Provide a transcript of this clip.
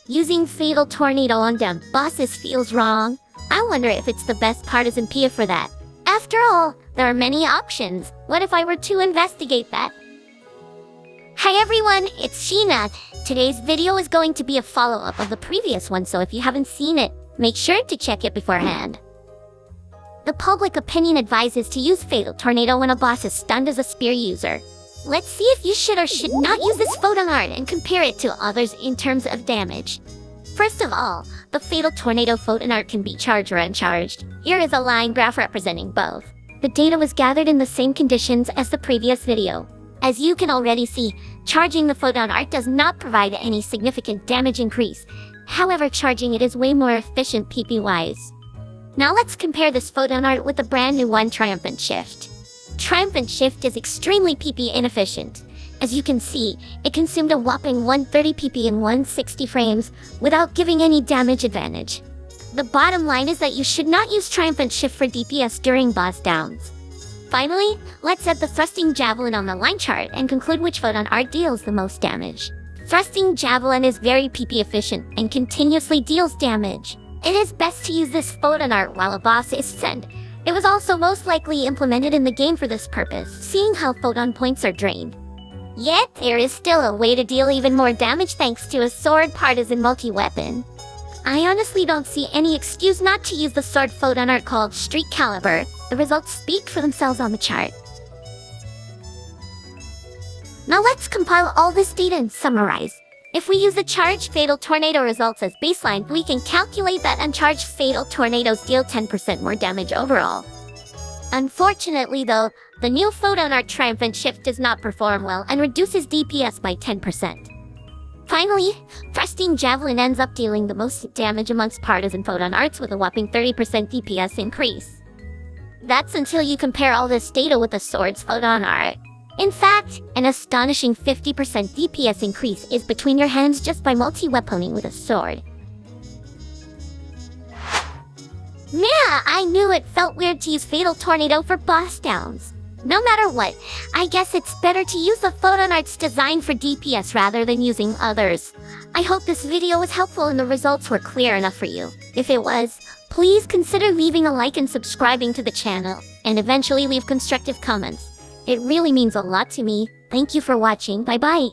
Using Fatal Tornado on them bosses feels wrong. I wonder if it's the best Partisan PA for that. After all, there are many options. What if I were to investigate that? Hi everyone, it's Sheena. Today's video is going to be a follow-up of the previous one, so if you haven't seen it, make sure to check it beforehand. The public opinion advises to use Fatal Tornado when a boss is stunned as a spear user. Let's see if you should or should not use this photon art and compare it to others in terms of damage. First of all, the Fatal Tornado photon art can be charged or uncharged. Here is a line graph representing both. The data was gathered in the same conditions as the previous video. As you can already see, charging the photon art does not provide any significant damage increase. However, charging it is way more efficient PP-wise. Now let's compare this photon art with the brand new one, Triumphant Shift. Triumphant Shift is extremely PP inefficient. As you can see, it consumed a whopping 130 PP in 160 frames without giving any damage advantage. The bottom line is that you should not use Triumphant Shift for DPS during boss downs. Finally, let's add the Thrusting Javelin on the line chart and conclude which photon art deals the most damage. Thrusting Javelin is very PP efficient and continuously deals damage. It is best to use this photon art while a boss is stunned. It was also most likely implemented in the game for this purpose, seeing how photon points are drained. Yet, there is still a way to deal even more damage thanks to a sword Partisan multi-weapon. I honestly don't see any excuse not to use the sword photon art called Street Caliber. The results speak for themselves on the chart. Now let's compile all this data and summarize. If we use the charged Fatal Tornado results as baseline, we can calculate that uncharged Fatal Tornadoes deal 10% more damage overall. Unfortunately though, the new photon art Triumphant Shift does not perform well and reduces DPS by 10%. Finally, Thrusting Javelin ends up dealing the most damage amongst Partisan photon arts with a whopping 30% DPS increase. That's until you compare all this data with the sword's photon art. In fact, an astonishing 50% DPS increase is between your hands just by multi-weaponing with a sword. Yeah, I knew it felt weird to use Fatal Tornado for boss downs. No matter what, I guess it's better to use the photon arts designed for DPS rather than using others. I hope this video was helpful and the results were clear enough for you. If it was, please consider leaving a like and subscribing to the channel, and eventually leave constructive comments. It really means a lot to me. Thank you for watching. Bye-bye.